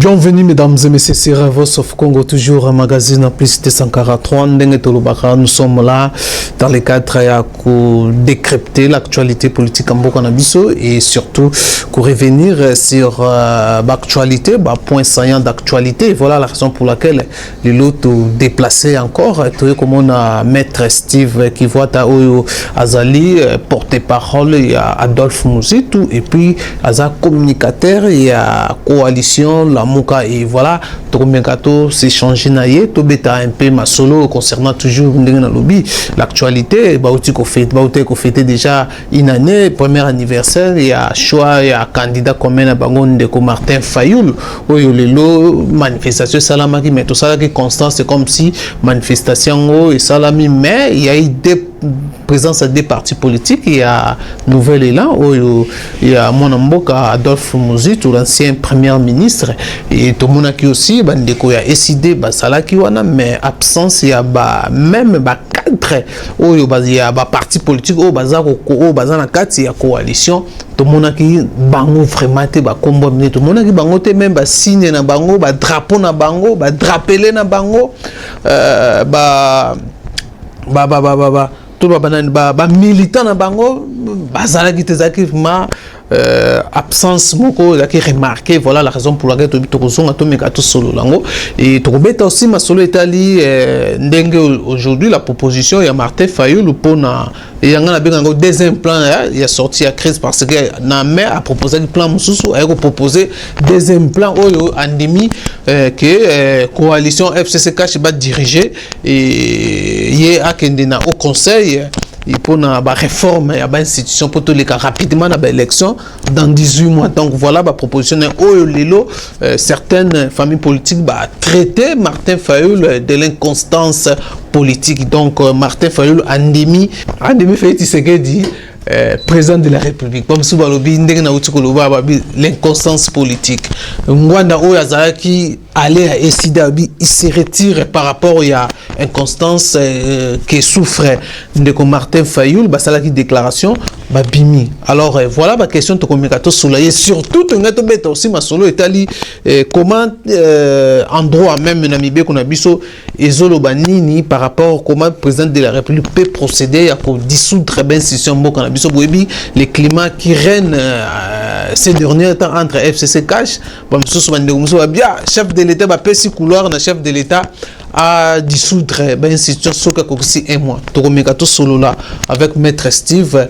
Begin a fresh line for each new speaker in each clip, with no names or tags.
Bienvenue mesdames et messieurs, c'est Voice of Congo, toujours un magazine en plus de 143. Nous sommes là dans le cadre pour décrypter l'actualité politique en Bokanabiso et surtout pour revenir sur l'actualité, point saillant d'actualité. Voilà la raison pour laquelle les lots déplacés encore. Comme on a Maître Steve qui voit Azali, porte-parole, il y a Adolphe Mouzitou et puis Aza communicateur, il y a Coalition la Mouka et voilà, Tokomengato s'est changé naïe, Tobeta un peu ma solo concernant toujours lobby l'actualité, ko fêté déjà une année, premier anniversaire, il y a choix, il y a candidat commun à Bangon de Martin Fayoul, où il y a manifestation salamaki, mais tout ça qui constant, c'est comme si manifestation et salami, mais il y a eu des présence à des partis politiques, il y a Nouvel Élan, où il y a Monamboka Adolphe Mouzitou, l'ancien premier ministre, et tout le monde qui aussi, il y a décidé, mais absence, il y a même 4, où il y a parti politique, où il y a coalition, tout le monde qui bango vraiment te combo, tout le monde qui bango te même signe na bango, drapeau na bango, drapelé na bango, tout militant na bango bazala qui te absence moko qui remarqué, voilà la raison pour laquelle tokozonga tomeka to solo lango et tokobeta aussi ma solo etali ndenge aujourd'hui la proposition ya Martin Fayoul pona et yanga na deuxième plan il a sorti à crise parce que na mais a proposé un plan mususu a proposé deuxième plan oyo andimi que coalition FCC cash va diriger et yé akendena au conseil il pour na ba réforme ya ba institution pour tous les cas rapidement na ba élection dans 18 mois. Donc voilà ba proposition oyo lelo certaines familles politiques ba traiter Martin Fayoul de l'inconstance politique. Donc Martin Fayoul andemi fait ce que dit président de la République comme si balobi ndenge na utikoloba l'inconstance politique. Ngwanda oyo azalaki aller à Essida, il se retire par rapport à inconstance qui souffre de Martin Fayoul, ça la déclaration, bimi. Alors voilà ma question de communicateur soulayer, surtout tu as aussi ma solo Italie, comment endroit même Namibé qu'on a biso ezolo banini par rapport comment le président de la République peut procéder à dissoudre ben institution qu'on a biso boebi les climats qui règnent ces derniers temps entre FCC Cash, bien chef de l'État va passer couloir na chef de l'État à dissoudre ben institution soka koksi un mois tokomekato solo là avec maître Steve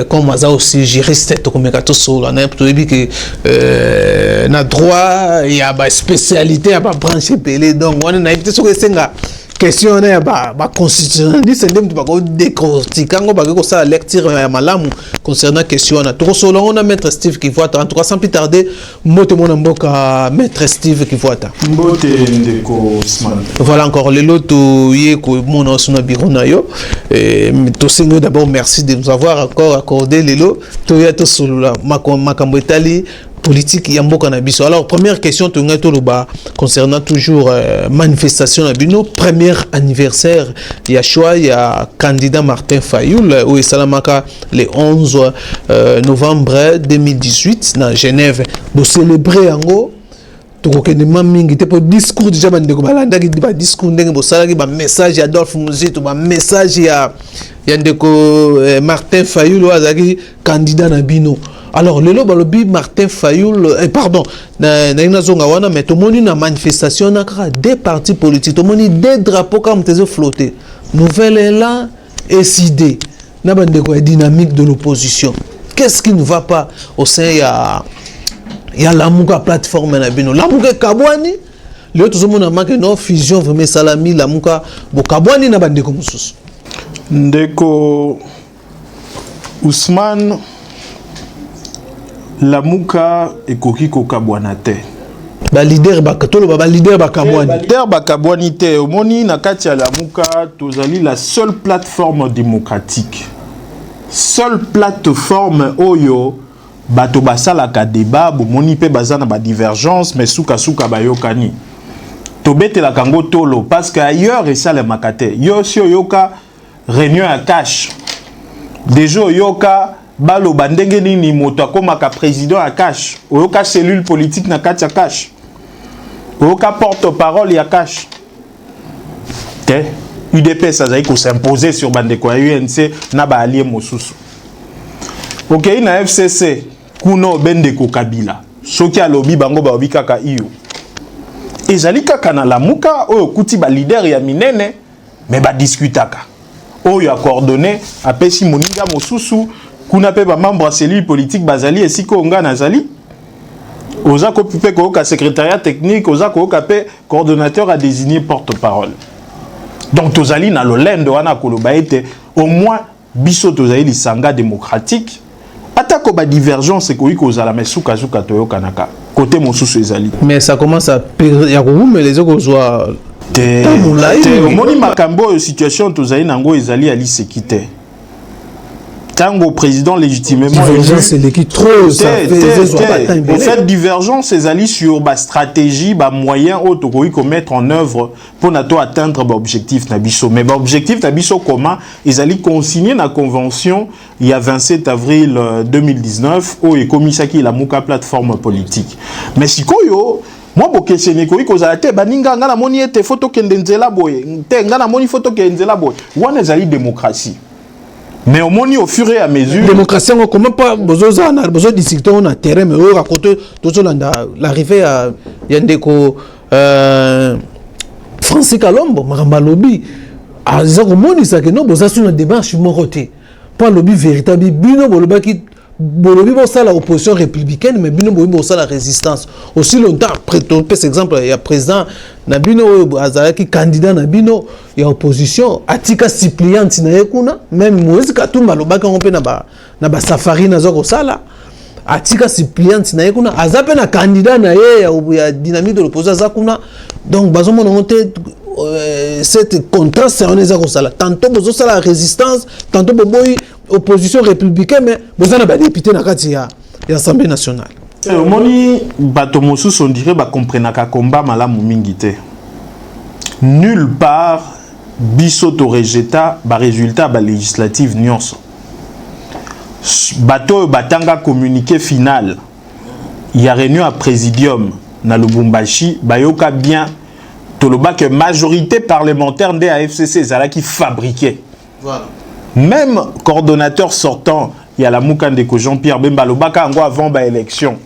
comme ça aussi juriste tokomekato solo na to bi que na droit il y a ba spécialité à ba branche pelé donc on a été sur senga question na ba constitutionnaliste ndem ba ko décortiquer ngo ba ko ça lecture ya malamu concernant question na to solo on a maître Steve qui voit en tout cas sans plus tarder moto mon mboka maître Steve qui voit
mbote ndeko Ousmane.
Voilà encore les lots yé ko mon osuna biro na yo et to singo d'abord merci de nous avoir encore accordé les lots to ya to solo la makambo etali politique yamboka na biso. Alors première question to ngato loba concernant toujours manifestation na bino premier anniversaire ya choix ya candidat Martin Fayoul au Salamaka le 11 novembre 2018 dans Genève pour célébrer yango tokokende mingi te pour discours déjà bandeko balanda ki ba discours ndenge bo sala ki ba message ya Adolphe Mouzitou ba message ya ndeko Martin Fayoul azaki candidat na bino. Alors le lobby Martin Fayoul pardon na zonga wana mais tout le monde na manifestation na des partis politiques tout le monde des drapeaux comme tes flotter Nouvel Élan SID na bandeko ya dynamique de l'opposition. Qu'est-ce qui ne va pas au sein il y a la Mouka plateforme na bino la Mouka kabwani le tout le monde a manqué no fusion vraiment salami la Mouka bo kabwani na bandeko mususu
ndeko Ousmane la Mouka ekoki ko kabwana te
ba leader ba katolo ba leader ba kabwani
leader ba kabwani te omoni na kati ya la Mouka tozali la seule plateforme démocratique seule plateforme oyo bato basala ka débat bomoni pe bazana ba divergence mais suka bayokani tobete la kango tolo parce que ailleurs et ça le makate yo si yoka réunion à cash déjà yoka balo bandenge nini moto akomaka président à cash oyoka cellule politique na kati ya cash Aucun porte-parole ya cash. Te UDPS a ko s'imposer sur bandeko ya UNC na ba allié mosusu. OK, na FCC kuno bendeko Kabila. Soki alobi bango ba obi kaka iyo. Ezali kaka na lamuka oyo kuti ba leader ya minene mais ba discutaka. Oyo a coordonné apesi moninga mosusu kuna pe ba membre cellule politique bazali esiko nga nazali. Oza ko pipe ko ka secrétariat technique, oza ko ka pe coordonnateur a désigné porte-parole. Donc tozali na lolendo wana koloba ete au moins biso tozali lisanga démocratique. Atako ba divergence ko ikozala mesuka zuka toyo kanaka. Côté mosusu ezali.
Mais ça commence à ya ko mais les autres soit
moni makambo situation tozali nango ezali ali sekite. Tango président légitimement
c'est l'équipe trop ça fait
en fait divergence ezali sur ba stratégie ba moyen auto ko mettre en œuvre pour nato atteindre ba objectif na biso mais ba objectif na biso comment ezali consigné na convention il y a 27 avril 2019 au ekomisaki la muka plateforme politique mais sikoyo moi bokeseni ko ikozala te baninga ngana moni ete photo kendenzela boye te ngana moni photo kendenzela boye wana ezali démocratie. Mais au moins, au fur et à mesure...
Démocratie, on comment pas besoin de discuter on a terrain, mais on a côté tout l'arrivée à Yandeko Francis Kalombo, Maramba Lobby. À Zagomoni, ça que non, besoin sur le débat, je suis moroté. Pas lobby véritable, bino boloba qui bolobi bossa la opposition républicaine, mais bino bolobi bossa la résistance. Aussi longtemps après, par exemple, il y a président Nabino Azalaki candidat Nabino, il y a opposition, Atika suppliant Tinayekuna, même Moïse Katumba lobaka on peut na ba safari na zoko sala. Atika suppliant Tinayekuna, Azape na candidat na ya dynamique de l'opposition Zakuna. Donc bazomo na monter cette contraste on est à ça tantôt besoin ça la résistance tantôt boy opposition républicaine mais besoin na député na kati ya l'Assemblée nationale
moni bato mosusu on dirait ba comprendre ka combat malamu mingi te nulle part biso to rejeta ba résultat ba législative nyonso bato batanga communiqué final il y a réunion à présidium na Lubumbashi bayoka bien Toloba que majorité parlementaire de AFCC Zala qui fabriquait. Voilà. Même coordonnateur sortant, il y a la Moukandeko Jean-Pierre Bemba Lobaka avant l'élection.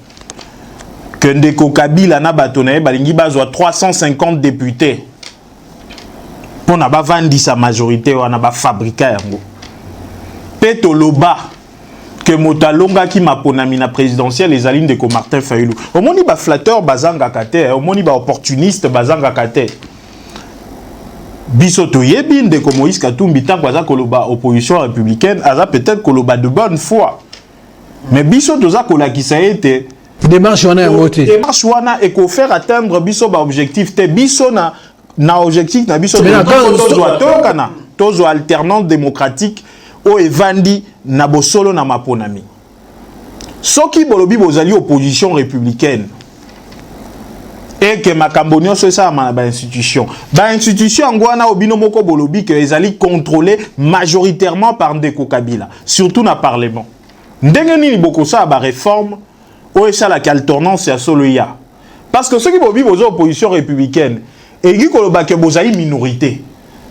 Que Ndeko Kabila na batone balingi bazwa 350 députés. Pour na ba vandi sa majorité wana ba fabriquer yango. Petoloba que Motalonga qui m'a ponami na présidentielle les alines de Martin Fayulu. Au moni ba flatteur bazanga kate, au moni ba opportuniste bazanga kate. Biso to yebi de Moïse Katumbi tant kwaza koloba opposition républicaine, aza peut-être koloba de bonne foi. Mais biso toza kolakisa été
démarche wana ngote.
Démarche wana et ko faire atteindre biso ba objectif te biso na objectif na biso tozo alternance démocratique o evandi na bosolo na maponami. Soki bolobi bozali opposition républicaine et que makambonio so ça ma ba institution. Ba institution ngwana obino moko bolobi que ezali contrôlé majoritairement par Ndeko Kabila, surtout na parlement. Ndenge nini boko sa ba réforme o ça la alternance ya solo ya. Parce que ceux qui bolobi bozo opposition républicaine et qui koloba que bozali minorité.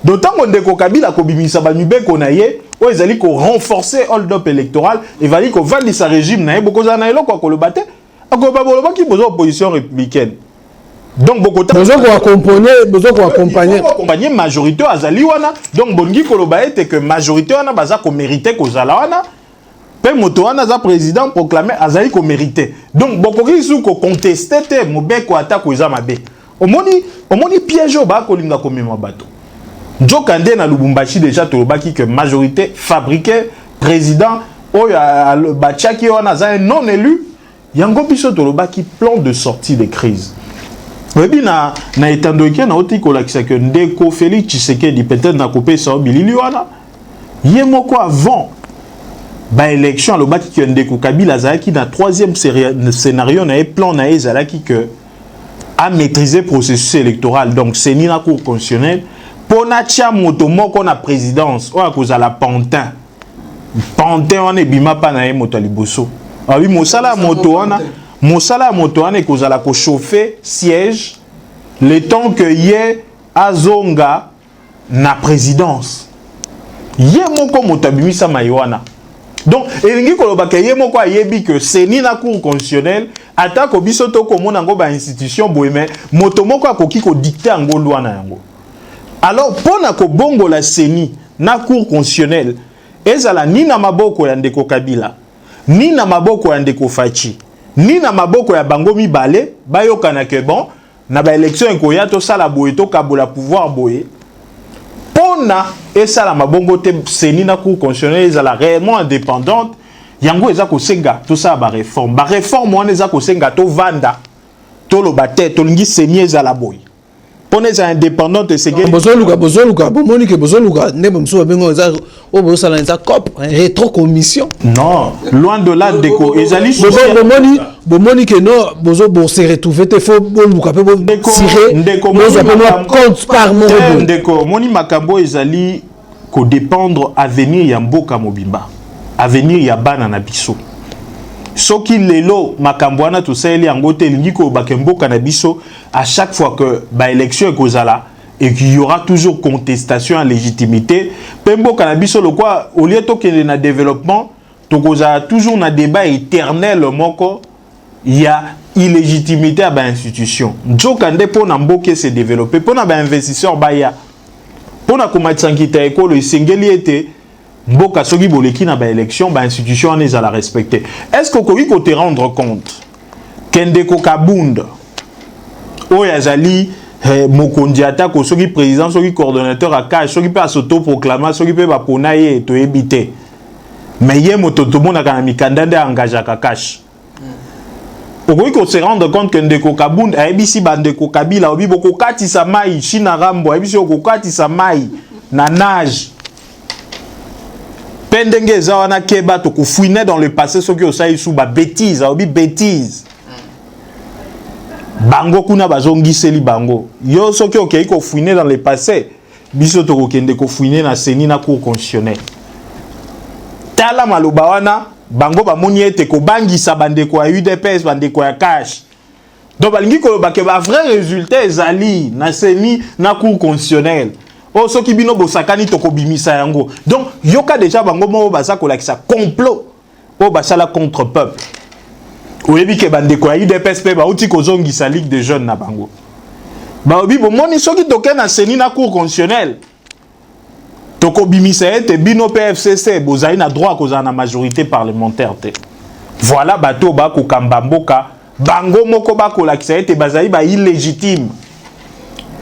D'autant que Ndeko Kabila ko bimisa ba mibeko na ye o ezali ko renforcer hold-up électoral et vali ko vandi sa régime na ye boko za na elo ko le baté akoba boloba ki bozo opposition républicaine. Donc beaucoup
besoin qu'on
accompagner majorité azali wana donc bongi ko loba ete que majorité wana baza ko mériter ko zala wana pe moto wana za président proclamé azali ko mériter. Donc beaucoup ki sou ko contester te mobeko ata ko za mabe. Omoni piège ba ko linga ko mema bato. Njokande na Lubumbashi déjà tolobaki que majorité fabriquée président oya bachaki wana za non élu yango biso tolobaki plan de sortie de crise. Oui na etandoki na otiko la que Ndeko Félix Tshisekedi peut-être na coupé ça bilili wana yemoko avant ba élection lobaki que Ndeko Kabila zaki na troisième scénario na plan na ezalaki que a maîtriser processus électoral donc c'est ni la cour constitutionnelle pona tia moto moko na présidence o akoza la pantin on e bima pa na moto liboso ah oui mosala moto wana ekozala ko chauffer siège le temps que yé azonga na présidence yé moko motabimisa maïwana. Donc elingi koloba ke yé moko ayebi que seni na cour constitutionnelle atako biso to komona ngo ba institution boyeme moto moko akoki ko dicter ngo loi na yango. Alors pona ko bongo la seni na cour constitutionnelle ezala ni na maboko ya ndeko Kabila ni na maboko ya ndeko Fachi ni na maboko ya bango mibale bayokana ke bon na ba élection ekoya to sala boye to kabola pouvoir boye pona esala mabongo te seni na cour constitutionnelle ezala réellement indépendante yango eza ko senga to sa ba réforme wana eza ko senga to vanda to lo bate to lingi seni ezala boye pona eza indépendante c'est
bozoluka bomoni ke bozoluka ne bomso bengo eza o bosala eza cop rétro commission
non loin de là déco ezali
bomoni ke no bozo bo se retrouver te faut boluka pe bo tirer bozo pe compte par mon
déco moni makambo ezali ko dépendre avenir ya mboka mobimba avenir ya bana na biso soki lelo makambo wana to sali yango te lingi ko bakemboka na biso à chaque fois que ba élection ekozala et qu'il y aura toujours contestation à légitimité pembo kanabiso le quoi au lieu to que na développement to koza toujours na débat éternel moko il y a illégitimité à ba institution njoka nde pona mboke se développer pona ba investisseur baya pona komatsankita ekolo isengeli ete mboka soki boleki na ba élection ba institution on ezala respecter. Est-ce qu'on peut te rendre compte kendeko kabunda oyazali mokonzi atako soki président soki coordonnateur à cash soki pe s'auto-proclamer soki pe ba pona ye to ebité mais ye moto to mona kana mikanda nde engagé ka cash okoki ko se rendre compte que ndeko kabunda ayebisi bandeko Kabila obi boko katisa mai china rambo ayebisi okokatisa mai na nage pendenge eza wana keba to kufouiner dans le passé soki osai sous ba bêtise obi bêtise bango kuna bazongiseli bango yo soki okei ko fouiner dans le passé biso to kokende ko fouiner na seni na cour constitutionnelle tala maloba wana bango ba moni ete ko bangisa bandeko ya UDPS bandeko ya cash donc balingi ko ba ke ba vrai résultat ezali na seni na cour constitutionnelle o soki bino bosakani to ko bimisa yango donc yoka déjà bango mo baza ko lakisa complot o basala contre peuple. Oui, que bandeko ya UDPS pe ba uti kozongisa ligue de jeunes na bango. Ba obi bo moni soki toke na seni na cour constitutionnelle. Toko bimisa ete bino PFCC bozali na droit koza na majorité parlementaire te. Voilà bato ba ko kamba mboka bango moko ba ko lakisa ete bazali ba illégitime.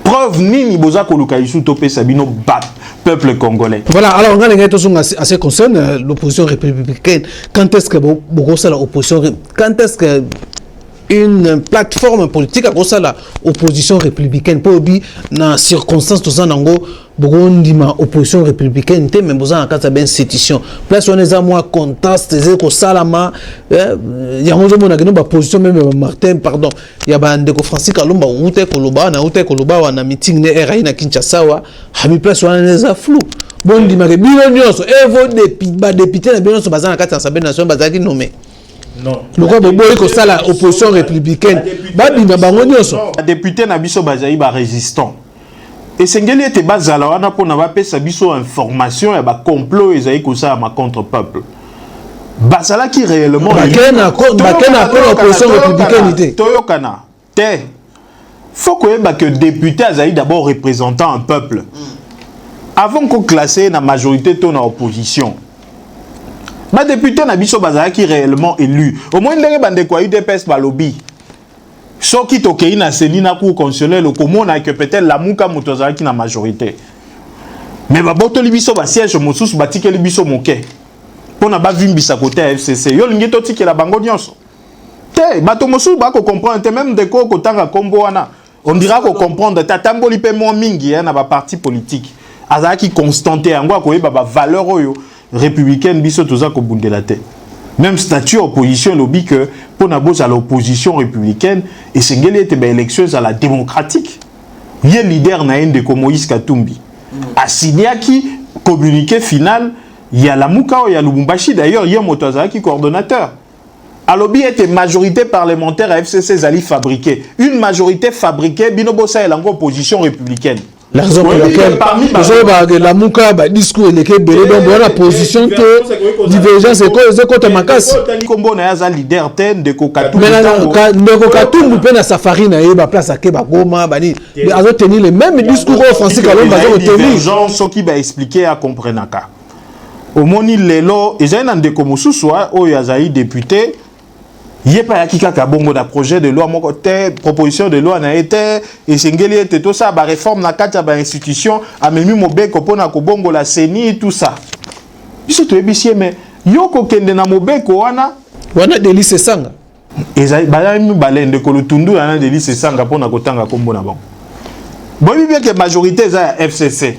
Preuve nini boza ko luka isu topé sabino bat peuple congolais.
Voilà, alors on a assez concerne l'opposition républicaine. Quand est-ce que l'opposition, quand est-ce que une plateforme politique a commencé la opposition républicaine pour obi na circonstance tout ça nango bogondi ma opposition républicaine te même boza en cas de institution place on est à moi conteste c'est ko salama ya ngozo mona que ba position même Martin pardon ya ba ndeko Francis Kalumba ute koloba wana meeting ne era ina Kinshasa wa hami place on est à flou bondi ma ke bino nyonso evo député na bino so baza na kati ya Assemblée nationale bazaki nommé. Non. Le quoi boboy ko sala opposition républicaine. Ba bina bango nyonso.
Député na biso bazali ba résistant. Et sengeli ete bazala wana pona ba pesa biso information ya ba complot ezali ko sala ma contre peuple. Bazala qui réellement
bakena opposition républicaine.
Toyokana. Te. Faut que député azali d'abord représentant un peuple. Avant qu'on classe na majorité to na opposition. Ma député na biso bazala qui réellement élu. Au moins ndenge bandeko ya UDPS balobi. Soki tokei na seni na cour constitutionnelle okomona que peut-être la muka mutozala qui na majorité. Mais ba botoli biso ba siège mosusu batikeli biso moke. Pona ba vimbisa côté FCC. Yo lingi to tikela bango nyonso. Te bato mosusu ba ko comprendre même ndeko ko tanga kombo wana. On dira ko comprendre tatamboli pe mo mingi na ba parti politique. Azala qui constanté yango ko yeba ba valeur oyo républicaine biso toza ko bundela te. Même statut opposition lobby que pour naboza à l'opposition républicaine et sengeli ete ba élection à la démocratique. Yé leader na ende ko Moïse Katumbi. Asiniaki communiqué final, il y a la Mouka, il y a Lubumbashi d'ailleurs, il y a Motoza qui coordonnateur. alobi était majorité parlementaire à FCC zali fabriquée. Une majorité fabriquée, binobosa est l'ango opposition républicaine.
La raison pour laquelle la mouka discours il est belé donc voilà position que divergence et cause côté makas.
Kombo na yaza leader ten de Kokatu.
Mais de Kokatu nous peine safari na yeba place à Keba Goma bani. Azo tenir les mêmes discours français que l'on va tenir.
Gens ceux qui va expliquer à comprenaka. Au moni lelo ezana ndeko mususu o yazayi député. Il n'y a pas de bongo da projet de loi, mon côté, proposition de loi n'a été, et singeli était tout ça, ba réforme na kata ba institution, a même mo beko pona ko bongo la CENI tout ça. Biso to ebisie mais yoko kende na mo beko wana
Delice Sanga.
Ezali ba mi balende ko lutundu na Delice Sanga pona ko tanga kombo na bango. Bon bien que majorité za FCC.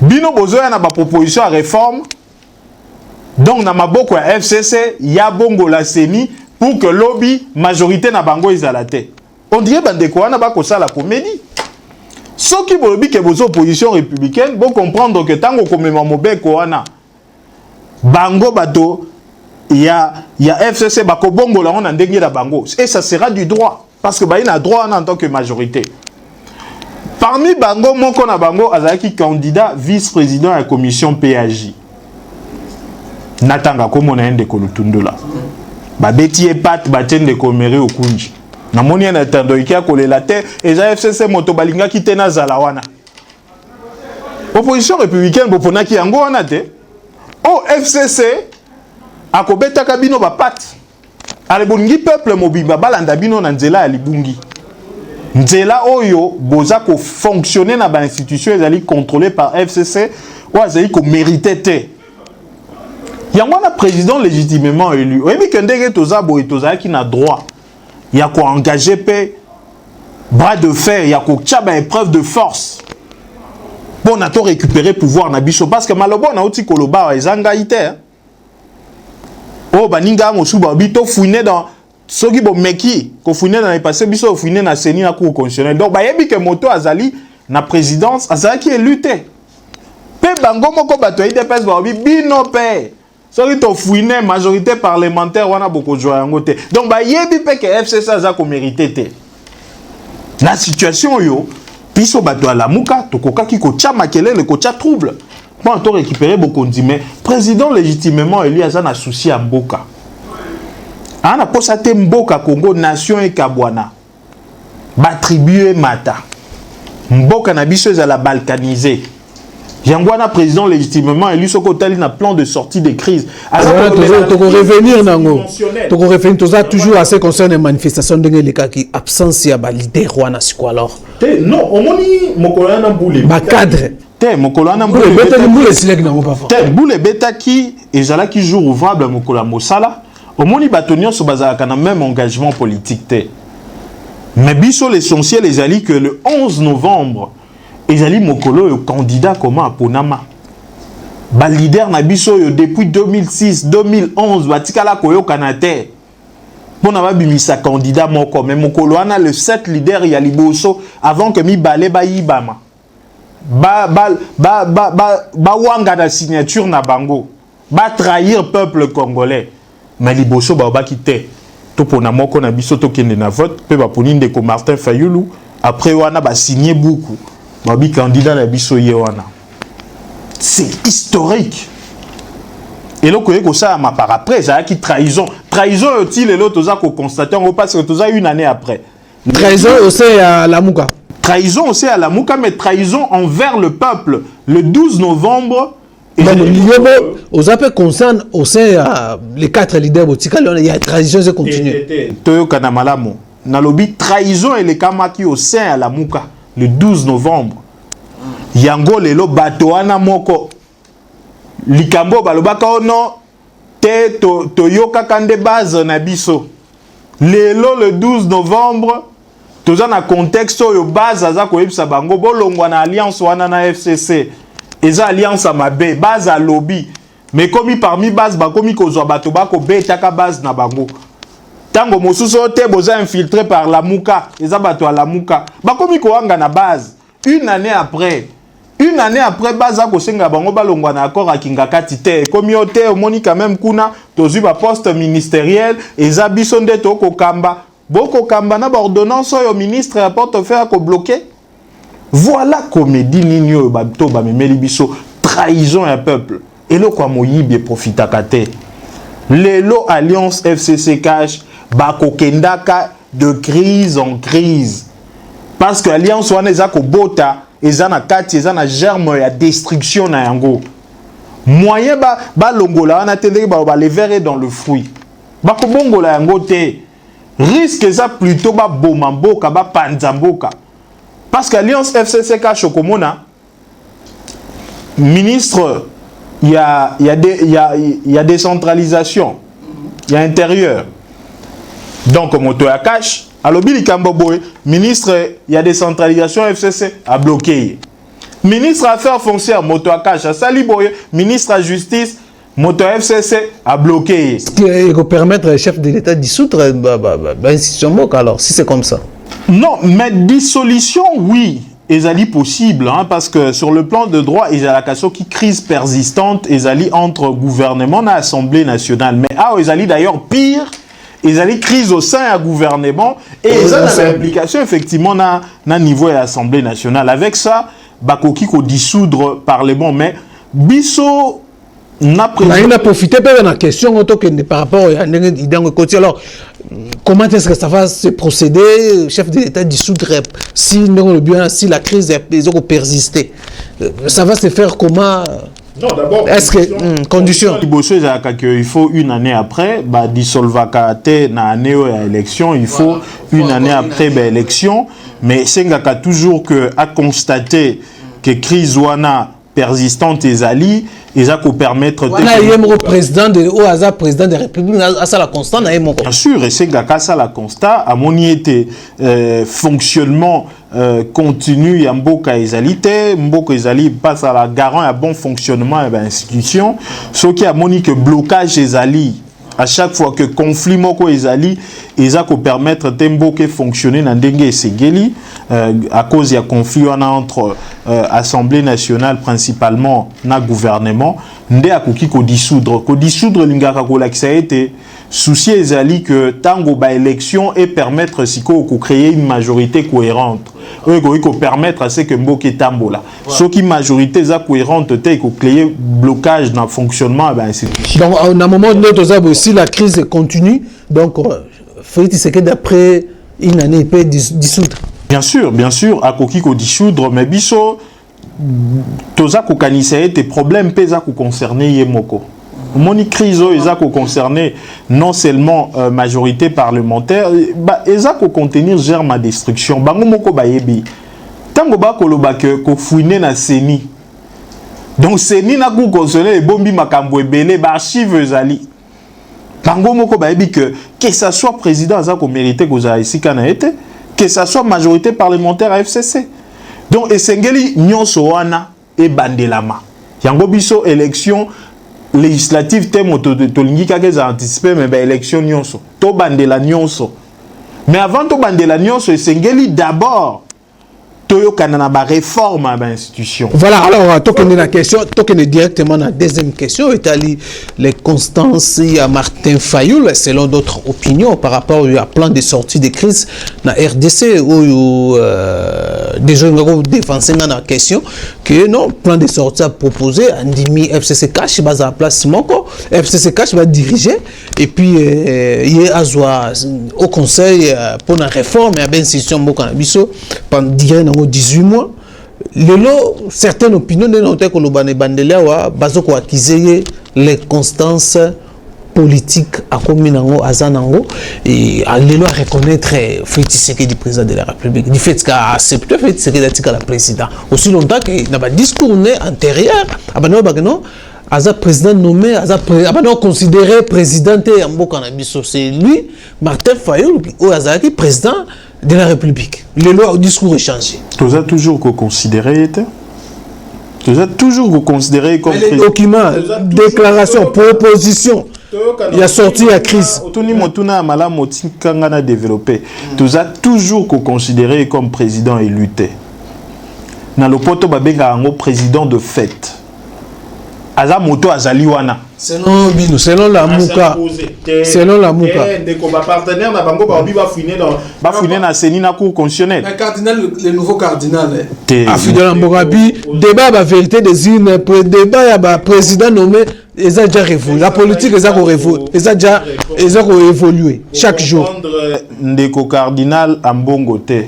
Bino bozoya na ba proposition à réforme. Donc, dans ma boko à FCC, il y a bongo la CENI pour que lobby majorité na bango izalate. On dirait que on a pas ça la comédie. Ce qui veut dire que vos oppositions républicaines vont comprendre que tant qu'on commémore mobeko wana bango bato il y a FCC bako bongo la on a ndenge la bango et ça sera du droit parce que il a droit en tant que majorité. Parmi bango mon qu'on a bango azaki candidat vice-président à la commission PAJ. Natanga komo na ende ko lutundula ba beti e pat batende ko mere okunji na moni na tando ikia ko lela te eza FCC moto balinga kitena zala wana opposition républicaine boponaki yango wana te o FCC akobeta kabino ba pat ale bolingi peuple mobimba balanda bino na nzela ya libungi nzela oyo boza ko fonctionner na ba institution ezali contrôlée par FCC ou azali ko mériter te. Il y a un président légitimement élu. Oui, mais quand on a qui n'a droit, il y a quoi engager bras de fer, il y a quoi tchaba épreuve de force. Bon, on a tout récupéré pouvoir na biso parce que malheureusement on a aussi koloba ezangaïté. Oh baninga mosu ba bito fouiné dans ce qui bon meki, ko fouiné dans les passés biso fouiné na CENI na cour constitutionnelle. Donc ba yebi que moto azali na présidence azali qui est lutté. Pe bango moko bato IDPS ba bino pe. Sorry to fouiner majorité parlementaire wana beaucoup jouer en côté. Donc bah yebi pe que FCC ça ko mérité te. La situation yo piso bato à la muka to koka ki ko tia makele le ko tia trouble. Bon to récupérer beaucoup dit mais président légitimement élu a na souci à mboka. Ana posate mboka Congo nation et kabwana. Ba tribu mata. Mboka na biso za la balkaniser. Yangwana président légitimement élu ce côté il a plan de sortie de crise.
Alors tu revenir nango. Tu revenir tout ça toujours assez concerne les manifestations de les cas qui absence ya ba leader wana siko alors.
Non, on moni mokolana boule.
Ba cadre.
Te mokolana boule.
Boule selek nango pas fort.
Te boule beta qui ezala qui jour ouvrable mokola mosala. Au moni batonio so bazaka na même engagement politique te. Mais biso l'essentiel ezali que le 11 novembre ezali mokolo yo candidat comment à Ponama. Ba leader na biso yo depuis 2006, 2011 batikala koyo kanate. Pona ba bimisa candidat moko mais mokolo ana le 7 leader ya liboso avant que mi balé ba yibama. Ba wanga da signature na bango. Ba trahir peuple congolais. Mais liboso ba kité. To pona moko na biso to kende na vote pe ba poninde ko Martin Fayulu après wana ba signer beaucoup. Mabi candidat na biso yewana. C'est historique. Et là que ça m'a par après ça qui trahison. Trahison est-il et l'autre ça qu'on constate on passe que tout ça une année après.
Trahison aussi à la Mouka.
Trahison aussi à la Mouka mais trahison envers le peuple le 12 novembre
aux appels concernent aussi les 4 leaders botikal il y a trahison c'est continuer.
Toyo kanamalamu. Na lobby trahison et les kamaki au sein à la Mouka. Le 12 novembre, yango lelo batoana moko likambo balobaka ono te toyoka kande base na biso lelo le 12 novembre toza na contexte yo base aza ko yebisa bango bolongwa na alliance wana na FCC eza alliance mabe base a lobby mais komi parmi base ba komi kozwa bato bako betaka base na bango. Tango mosusu te boza infiltré par la Mouka, eza bato à la Mouka. Bakomi ko anga na base. Une année après, Une année après, baza kosenga bango balongwa na accord à Kingakati te. Comme yote, omoni quand même kuna, tozu ba poste ministériel, eza biso nde toko kamba. Boko kamba na ba ordonnance au ministre à portefeuille ko bloqué. Voilà comédie nini oyo ba to ba memeli biso trahison à peuple. Et le kwa moyibi profita kate. Lelo Alliance FCC cash ba kokendaka de crise en crise. Parce que Alliance wana eza ko bota ezana kati ezana germe ya destruction na yango. Moyen ba longola wana tendeki ba les verrer dans le fruit. Ba ko bongola yango te. Risque eza plutôt ba bomamboka ba panzamboka. Parce que Alliance FCCK Chokomona ministre il y a décentralisation, il y a intérieur. Donc moto ya cash alobi likamboboy ministre il y a décentralisation FCC a bloqué. Ministre affaires foncières moto ya cash a saliboy ministre à justice moto FCC a bloqué.
Ce qui peut permettre au chef de l'État de dissoudre l'institution alors si c'est comme ça.
Non, mais dissolution, oui, est possible, hein, parce que sur le plan de droit, il y a la question qui crise persistante, et entre gouvernement et Assemblée nationale. Mais d'ailleurs pire, il y a crise au sein du gouvernement, et il y a l'implication effectivement na niveau de l'Assemblée nationale. Avec ça, bakoki ko dissoudre Parlement, mais biso n'a
profité de la question par rapport à l'idée. Alors, comment est-ce que ça va se procéder, chef de l'État dissoudre si la crise est persistée? Ça va se faire comment?
Non, d'abord,
est-ce que condition
il faut une année après, dissolver na année élection, il faut une année après l'élection, mais c'est toujours que à constater que crise wana persistante et ali et ça peut permettre
de président de OASA président de la République à ça la constat
bien sûr et c'est ça la constat à mon été fonctionnement continu ya mboka ezalité mboka ezali passe à la garant à bon fonctionnement de l'institution ce qui a moni que blocage ezali à chaque fois que conflit moko ezali eza ko permettre temboke fonctionner na ndenge segeli à cause ya conflit entre Assemblée nationale principalement na gouvernement nde akoki ko dissoudre lingaka ko lakisa été souci ezali que tango ba élection et permettre siko ko créer une majorité cohérente ko permettre à ce que mboke tambola ce qui majorité eza cohérente te ko créer blocage dans fonctionnement institution.
Donc à un moment donné aussi la crise continue donc faut-il c'est que d'après une année il peut dissoudre.
Bien sûr, à koki ko dissoudre, mais biso, toza ko kanisa tes problèmes pesa ko concerner yemoko. Moni crise eza ko concerner non seulement majorité parlementaire, eza ko contenir germe à destruction. Bango moko ba yebi. Tango ba koloba ko fouiner na seni. Donc seni na ko concerner bombi makambo ebele ba archive ezali. Bango moko ba yebi que ça soit président eza ko mériter ko za ici kana été. Que ça soit majorité parlementaire à FCC. Donc, Esengeli nyonso wana et bandelama. Yango biso élection législative temo to lingi kake za anticiper mais élection nyonso. To bandela nyonso. Mais avant to bandela nyonso Esengeli d'abord toyo kanana ba réforme à l'institution.
Voilà, alors tokene la question, tokene directement la deuxième question etali les constances à Martin Fayoul selon d'autres opinions par rapport au plan de sortie de crise na RDC ou déjà on défense la question que non plan de sortie à proposer Andimi FCC Cash basa place moko FCC Cash va diriger et puis il azwa au conseil pour la réforme et institution moko na biso pendant 18 mois. Lelo, certaines opinions de notre kolobane bandela wa bazoko accuser les constances politiques à Kominango, à Zanango, et à lelo à reconnaître Félix Tshisekedi du président de la République. Du fait qu'à accepter Félix Tshisekedi la président. Aussi longtemps qu'il n'a pas discours antérieur, abano bagano, Aza président nommé, abano considéré président de Mboka Nabiso, c'est lui, Martin Fayoul, ou Azaki président de la République. Les lois au discours échangé.
Tu as toujours considéré, tu as toujours considéré comme
les documents, déclarations, propositions. Il a sorti la crise.
Tu as toujours considéré comme président élu. na lopoto babenga yango président de fête. Aza moto azali wana.
Selon Bino, selon la Mouka. Selon la Mouka.
Ndeko ba partenaire na bango ba obi ba fouiner na seni na cour constitutionnelle.
Mais cardinal, le nouveau cardinal.
Afidel Mborabi, débat la vérité des urnes, débat ya ba président nommé, ils ont déjà révolu. La politique ils ont évolué chaque jour.
Ndeko cardinal Ambongo te.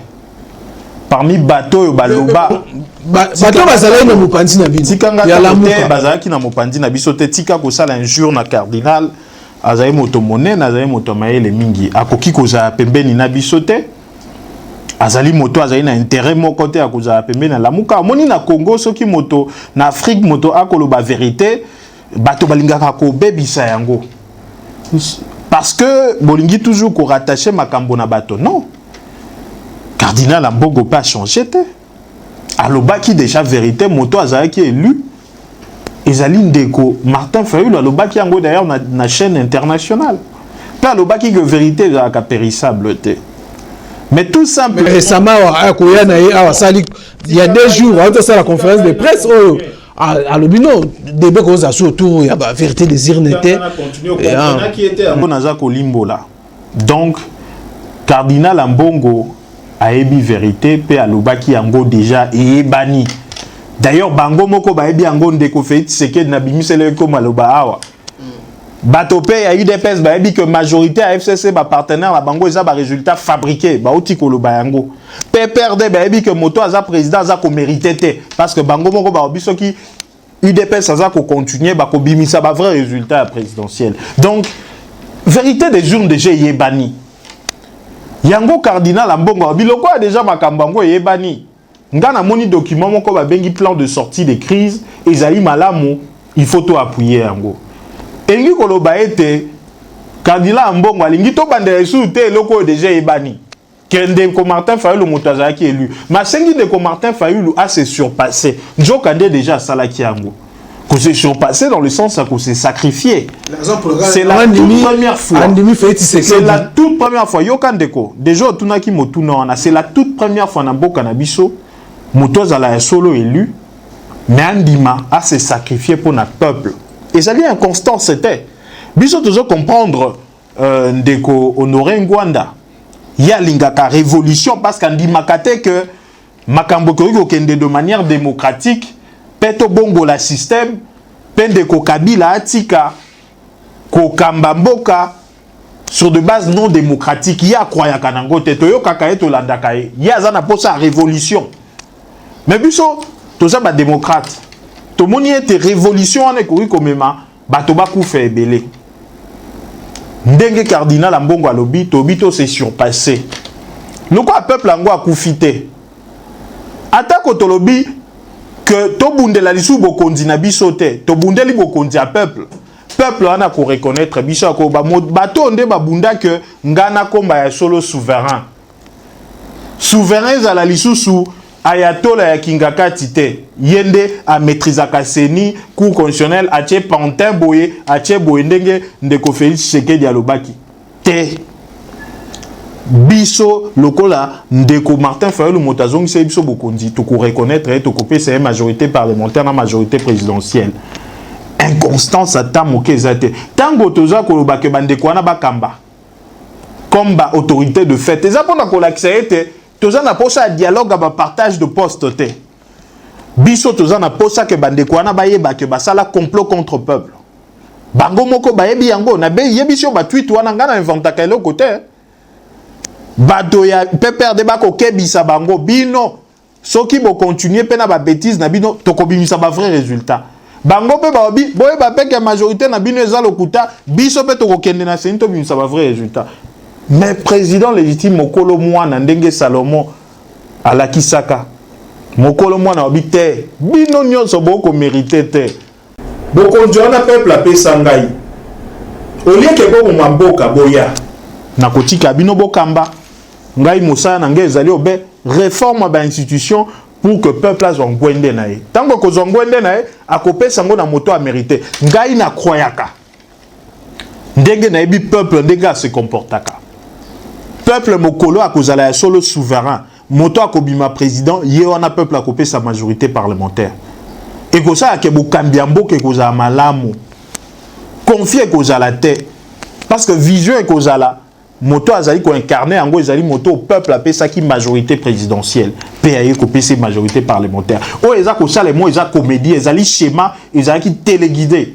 Parmi bateau baloba
bateau bazala na mopandi na bino
ya la mote bazalaki na mopandi na biso te tika ko sala injure na cardinal azali moto monene azali moto mayele mingi akoki kozala pembeni na biso te azali moto azali na intérêt moko te akozala pembeni na lamuka moni na Congo soki moto na Afrique moto akoloba vérité bato balingaka ko bebisa yango parce que bolingi toujours ko rattacher makambo na bato non. Cardinal Ambongo pas changé. Alobaki déjà vérité, moto azala qui élu. Ezali ndeko Martin Fayulu alobaki yango d'ailleurs na chaîne internationale. Pas alobaki que vérité la périssable té. Mais tout simplement.
Mais récemment il y a 2 jours, on a fait la conférence de presse. À l'obino, débat qu'on a autour, il y a la vérité des urnes.
Donc, Cardinal Ambongo aebi vérité pe alobaki yango déjà et bani. D'ailleurs bango moko ba ebi yango ndeko Félix Tshisekedi na bimisele ko maloba awa. Bato pe ya UDPS ba ebi que majorité à FCC ba partenaire la bango eza ba résultat fabriqué ba oti koloba yango. PPRD ba ebi que moto aza président aza ko mérité te parce que bango moko ba obiso ki UDPS aza ko continuer ba ko bimisa ba vrai résultat présidentiel. Donc vérité des urnes déjà yebani. Yango cardinal Ambongo biloko a déjà makambango yebani ngana moni document moko ba bengi plan de sortie des crises ezali malamu il faut to appuyer yango engi koloba ete cardinal Ambongo alingi to bande sous te loko déjà yebani kende ko Martin Fayulu motaza ki élu masengi de ko Martin Fayulu a se surpassé njokande déjà salaki yango qu'on s'est surpassé dans le sens qu'on s'est sacrifié. C'est la toute première fois. C'est la toute première fois. Yokandeko. Déjà, tunaki motuna. C'est la toute première fois dans Bokanabiso. Motos à la solo élu. Mais Andima a se sacrifié pour notre peuple. Et ça vient inconstant, c'était. Biso toujours comprendre Ndeko Honoré Ngwanda. Il y a l'ingaka révolution parce qu'Andima kate que Makambo Kende de manière démocratique. Peto bongo la système, pende ko Kabila atika, ko Kambamboka, sur de base non démocratique, il y a croya kanango te toyo kakaye to landakaye, il y a zana pour sa révolution. Mais biso, to ça ba démocrate, to moni ete révolution on est kouri komema, ba to ba koufe ebele. Ndenge cardinal Ambongo alobi, to bito se surpassé. Loko a peuple ango a koufite. Atako tolobi, que to bundela lisu bokondi na biso te to bundeli bokondi a peuple wana ko reconnaître biso ko ba bato onde ba bunda que ngana komba ya solo souverain za la lisusu ayatola ya kingakati te yende a maîtriser ka seni cour constitutionnel a tie pantin boye a tie boye ndenge ndeko Félix Tshisekedi alobaki te biso lokola ndeko Martin Fayulu motazongi se biso bokondi to ko reconnaître et to couper c'est majorité parlementaire na majorité présidentielle inconstance ata moke zate tango toza koloba ke bandeko wana bakamba comme ba autorité de fait eza pona ko lakisa ete toza na posa dialogue ba partage de poste te biso toza na posa ke bandeko wana bayeba ke basala complot contre peuple bango moko bayebi yango na be yebisio ba tweet wana ngana inventa kailo côté bato ya PPRD bako kebisa bango bino soki bo continuer pena ba bêtise na bino tokobimisa ba vrai résultat bango pe ba obi boye ba peke majorité na bino eza lokuta biso pe tokokende na seni to bimisa ba vrai résultat mais président légitime mokolo mwana ndenge Salomon alakisaka mokolo mwana obi te bino nyonso boko mérité te boko njona peuple apesa ngai olie ke bo mboka boya na kotika bino bokamba ngai mosala na ngai ezali obe réforme ba institution pour que peuple azwa ngwende na ye tango kozwa ngwende na ye akopesa ngo na moto a mérité ngai na croyaka ndenge na yebi peuple ndenge se comportaka peuple mokolo akozala ya solo souverain moto a kobima président ye wana peuple a copé sa majorité parlementaire et que ça ke bokambiambo ke koza malamu confier koza la tête parce que vision et koza la moto azali ko incarner en gros ezali moto au peuple appelé ça qui majorité présidentielle PAE copé ses majorité parlementaire o eza ko ça les mots eza comédie ezali schéma ezali qui téléguidé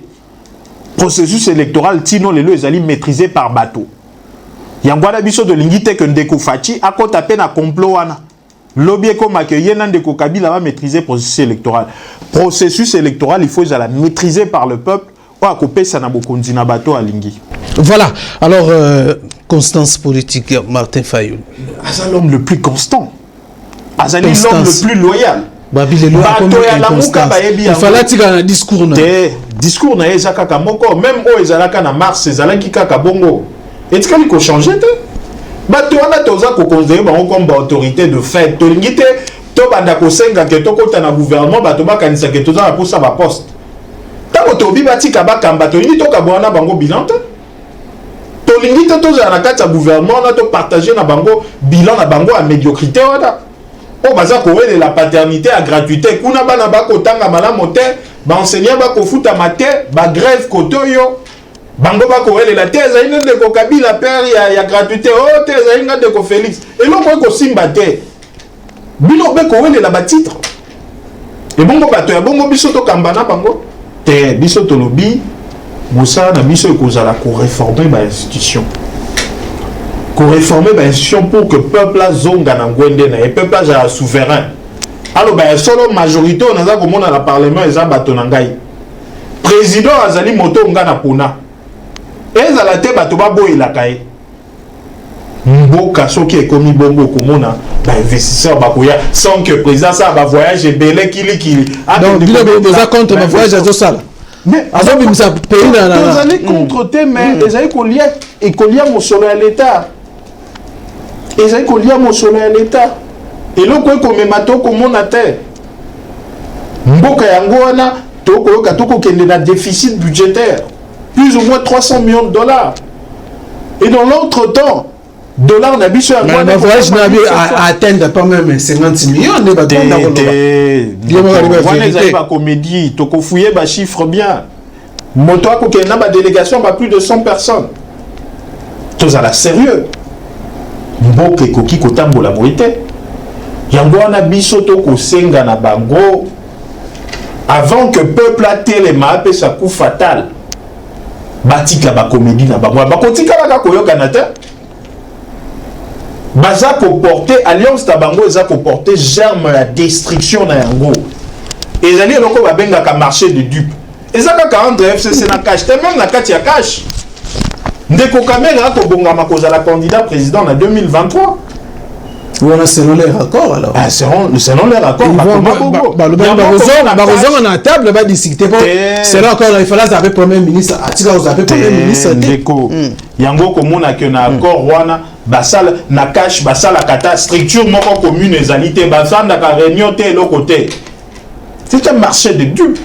processus électoral tino lelo ezali maîtrisé par bateau yangwana biso de lingite que ndeko fachi akota pe na complot wana lobby comme que yena ndeko Kabila va maîtriser processus électoral il faut la maîtriser par le peuple ou à couper ça na bokonzi na bateau à lingi.
Voilà, alors constance politique Martin Fayoul.
Azali l'homme le plus constant. Azali l'homme le plus loyal.
Il fallait que un discours
discours na ezaka kamoko même o ezalaka na mars ezalaki kaka bongo. Est-ce qu'il faut changer bato wana toza ko conseiller bango comme autorité de fait to lingite to banda ko senga ke to kota na gouvernement bato ba kanisa ke toza na posa ba poste tango to bi batika ba kamba to lingite to ka bwana bango bilan to lingite toza na kati ya gouvernement na to partager na bango bilan na bango a médiocrité wana o baza ko wele la paternité à gratuité kuna bana ba ko tanga malamu te ba enseignant ba ko futa mate ba grève kotoyo bango bako ele la thèse ine de ko Kabila père ya gratuité oh thèse ine de ko Félix et l'on ko simba te bilo be ko ele la ba titre et bongo bato ya bongo biso to kambana bango te biso to lobi musa na biso ko za la ko réformer ba institution pour que peuple zonga na ngwende na et peuple ja souverain alors ba solo majorité on a ko mona na parlement eza bato na ngai président azali moto nga na pona ezala te bato baboyelaka ye mboka soki ekomi bongo komona bainvestisseur bakoya sans que président ça ba voyage ebele kilikili
donc déjà contre ma voyage azosala
mais
azobimisa pays
na ezali contre te mais ezali kolia mosolo ya l'état ezali kolia mosolo ya l'état eloko ekomema to komona te mboka yango wana tokoyoka tokokende na déficit budgétaire plus ou moins 300 millions de dollars. Et dans l'autre-temps, dollars n'a bicho à
moi. Mais voyage n'a atteint pas même 50 millions de
dollars. Pas comédie, toko fouiller ba chiffre bien. Moto a kokena ba délégation ba plus de 100 personnes. Tous à la sérieux. Mboke koki kotambola boite. Yango na biso toko senga na bango avant que peuple a téléma pe sa coup fatal. Batika ba comédie na bango bakotika la koyoka na te baza ko porter alliance ta bango eza ko porter germe la destruction na yango ezali loko ba benga ka marché de dupes ezaka ka entre FCC na cash te même na kati ya cash ndeko Kamera ko bonga makoza la candidat président en 2023.
Voilà, selon les raccords alors.
Ah, selon les raccords.
On a table, va discuter. C'est là encore, il fallait zapper premier ministre. Atika vous zapper premier ministre.
Ndeko. Yango komona que na accord wana basal na cash basal la kata structure moko commune ezalité basanda ka réunion te le côté. C'est un marché de dupes.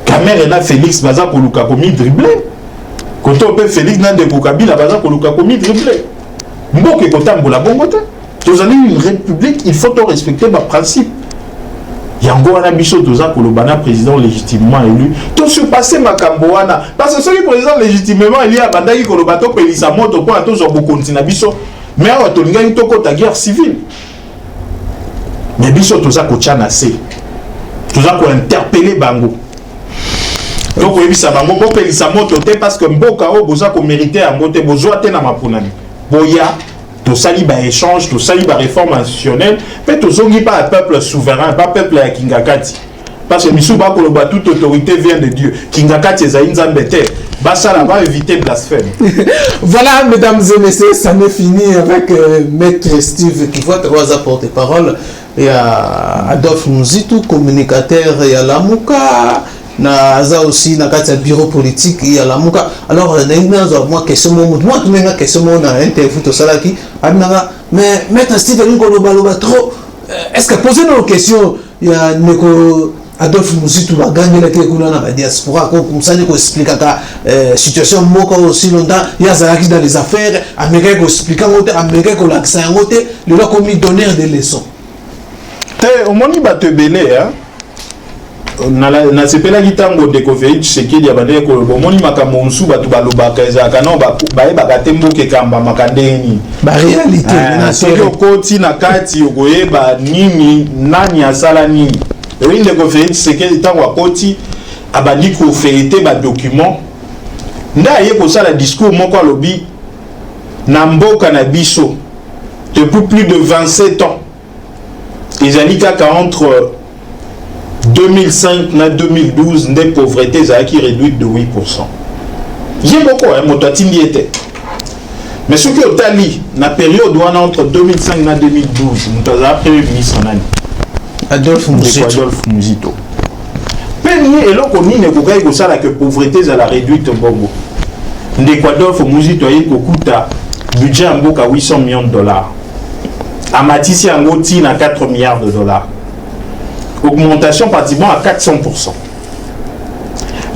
Kamera na Félix baza ko luka komi dribbler. Koto pe Félix na ndeko Kabila baza ko luka komi dribbler. Mboke kotambola bongo te. Vous avez une république, il faut respecter ma principe. Yango wana biso toza kolobana président légitimement élu. Tout surpasser makamboana parce que celui président légitimement élu a bandaki kolobato pelisa moto pour tous au continent biso. Mais awa to linga toko ta guerre civile. Mais biso toza ko tchana se. Toza ko interpeller bango. Donc oyebisa bango bo pelisa moto te parce que mboka o boza ko mériter a moto bozwa te na mapunani. Boya to sali ba échange, to sali ba réforme institutionnelle, mais to zongi pas un peuple souverain, pas peuple à Kingakati. Parce que Misuba Koloba, toute autorité vient de Dieu. Kingakati et Zainzambete. Bassa là va éviter blasphème.
Voilà, mesdames et messieurs, ça m'est fini avec Maître Steve qui voit trois porte-parole. Il y a Adolphe Mouzitou, communicateur, il y a Lamouka. Na za aussi na kati ya bureau politique ya Lamuka. Alors moi question moi tu m'as question na interview to salaki amina mais Maître Steve Nkolo baloba trop est-ce que poser nos questions ya neko Adolphe Muzitu va gagner la kuna na diaspora comme ça ko expliquer la situation moko aussi longtemps il y a Zalaki dans les affaires américain ko expliquer ngote américain ko l'accent ngote le va comme donner des leçons
te au moni ba te belé hein na sepela kitango de Covid Tshisekedi abandé ko bomoni makambo nsu batu balobaka ezaka non ba yeba tembo ke kamba makandeni
ba réalité
na soko koti na kati okoyeba nini nani asala nini et de Covid Tshisekedi tango akoti abandi ko féete ba document nda ye ko sala discours moko alobi na mboka na biso depuis plus de 27 ans ils allaient kaka entre 2005 na 2012 des pauvretés qui réduite de 8%. J'ai beaucoup hein motatindi était. Mais ce que Otali na période entre 2005 na 2012 mutaza premier ministre nani
Adolphe
Muzito. Peni eloko nini ko kai ko sala que pauvreté za la réduite bongo. Ndekwadolphe Muzito ayi ko kuta budget mboka 800 millions de dollars. Amatisi angoti na 4 milliards de dollars. Augmentation pratiquement à 400%.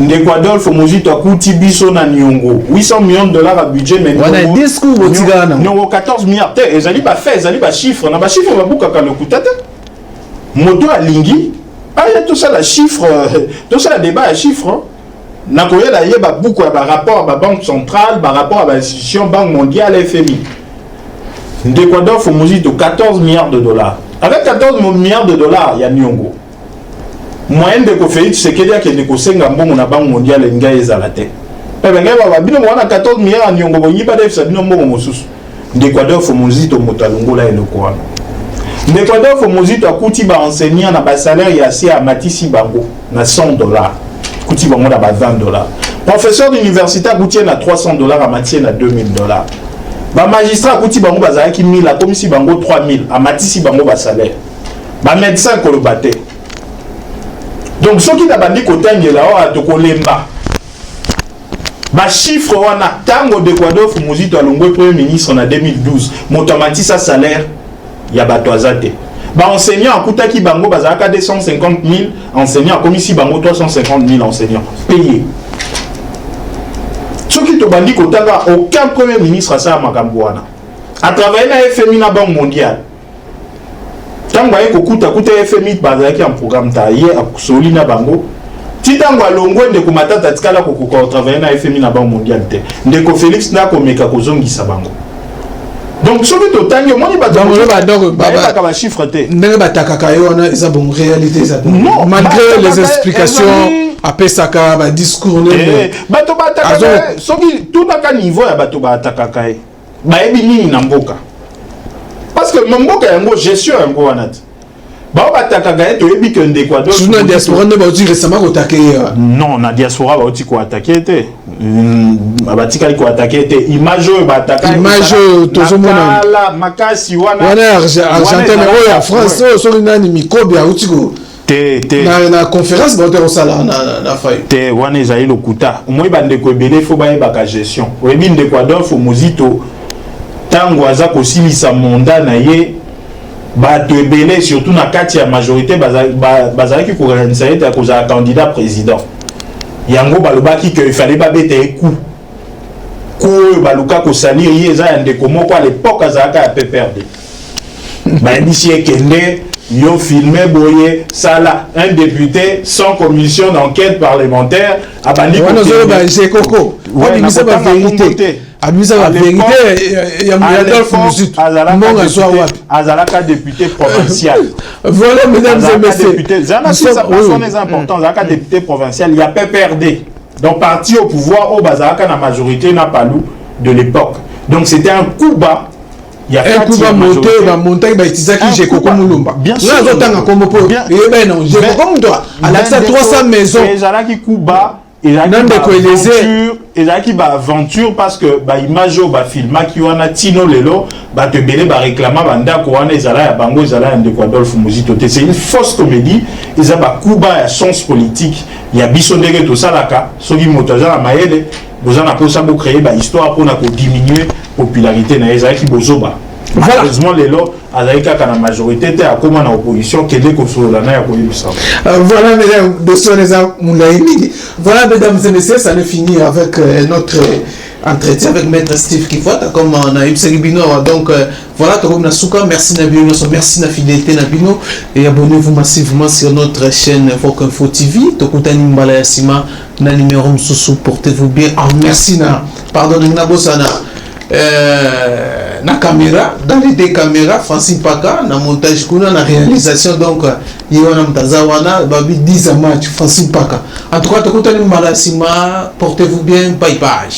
Ndekwadolphe Muzito akuti biso na Nyongo 800 millions de dollars à budget mais
on a discours botigana
Nyongo 14 milliards te ezali ba fait ezali ba chiffre na ba chiffre ba buka ka le kutata moto alingi aya tout ça la chiffre tout ça le débat à chiffre na koyela yeba buku ba rapport ba banque centrale ba rapport à ba institution banque mondiale FMI Ndekwadolphe Muzito 14 milliards de dollars. Avec 14 milliards de dollars, il y a Nyongo. Moyen de Félix Tshisekedi qui est de Kosenga Mbongo na Banque mondiale nga ezalate. Mais ben ngaba bino mwana 14 milliards à Nyongo bonyi ba def sabino mbongo mosusu. Ndekwadolphe Muzito motalongo la eloko. Ndekwadolphe Muzito akuti ba enseignant na ba salaire ya si à Matisi Bango na $100. Kuti bango na ba $20. Professeur d'université akuti na $300 à Matisi na $2000. Ba magistrat akuti bango bazalaki 1000 a komisi bango 3000 a matisi bango ba salaire ba médecin ko le baté donc soki da bandi ko tangela o atokolemba ba chiffre wana tango de Ndekwadolphe Muzito alongwe premier ministre en 2012 moto matisa salaire ya bato azate ba enseignant akutaki bango bazalaka 250 000 enseignants komisi bango 350 000 enseignants payés. Ce qui te bandit aucun premier ministre à ça à Makambouana. À travers la FMI na Banque mondiale. Tant que FMI bazaki en programme taillé à Solina Bango. Titango alongo ndeko matata tikala ko travers na FMI na Banque mondiale te. Ndeko Félix na ko meka ko zongisa bango. Donc ce qui te tangi moni ba ba chiffre te.
Ndenge batakaka yo na isa bon réalité ça.
Non,
malgré les explications après ça ka discours
bato bataka soki tout na niveau ya bato batakaka ba ebi nini na mboka parce que mboka yango gestion yango wana ba bataka to ebi que Ndekwadolphe
na diaspora ne ba dire récemment attaquer
non na diaspora ba oti ko attaquer te batikali ko attaquer te image ba attaquer
image tozomona
la makasi wana
argentin o ya France so nani mikobi ya utiko na conférence ba otero sala na faille
te wana ezali lokuta moi bandeko ebele fo ba yeba ka gestion oyebi Ndekwadolphe Muzito tango aza kosilisa mandat na ye bato ebele surtout na kati ya majorité bazalaki kokanisa ete akozala candidat président yango balobaki que il fallait babete coup oyo baluka kosalir ye eza ya ndeko moko à l'époque azalaka ya PPRD bayebisi ekende yo filmé boye sala un député sans commission d'enquête parlementaire abandi
Koko abimisa ba vérité abimisa ba vérité ya Adolphe Muzito monga so wapi
azalaka député provincial
voilà mesdames et messieurs
ça c'est important azalaka député provincial il y a PPRD donc parti au pouvoir au bazalaka na majorité na palou de l'époque donc c'était un coup bas. Il y a un coup de moteur, la montagne, j'ai Koko Moulumba. Bien sûr. Là, j'entends comme pour. Ben non, j'ai Koko Moulumba. À l'accès 300 maisons. Et là qui coup bas, et là qui va aventure parce que bah image bah film qui wana tino lelo bah te belé bah réclama banda ko wana ezala ya bango ezala Ndekwadolphe Muzito. C'est une fausse comédie. Ils ont bah coup bas ya sens politique. Il y a biso ndenge to salaka, soki motoza na maele. Vous en avez pour créer une histoire pour diminuer la popularité na ezaki bozoba malheureusement lelo azali kaka na majorité te akoma na opposition kende kosolola na ya koyebisa.
Voilà, mesdames, voilà, mesdames et messieurs, ça ne finit avec notre entretien avec Maître Steve Kifota, comme on a eu Bino. Donc, voilà, merci Nabino, merci na fidélité Nabino, et abonnez-vous massivement sur notre chaîne Vogue Info TV. Tokutani Mbala Sima, na numéro Msusu, portez-vous bien. Merci na, pardon, na Bosana. Na caméra, dans les deux caméras, Francine Paka, na montage kuna, na réalisation, donc Yona Mtazawana, Babi 10 match, Francine Paka. En tout cas, portez-vous bien, bye bye.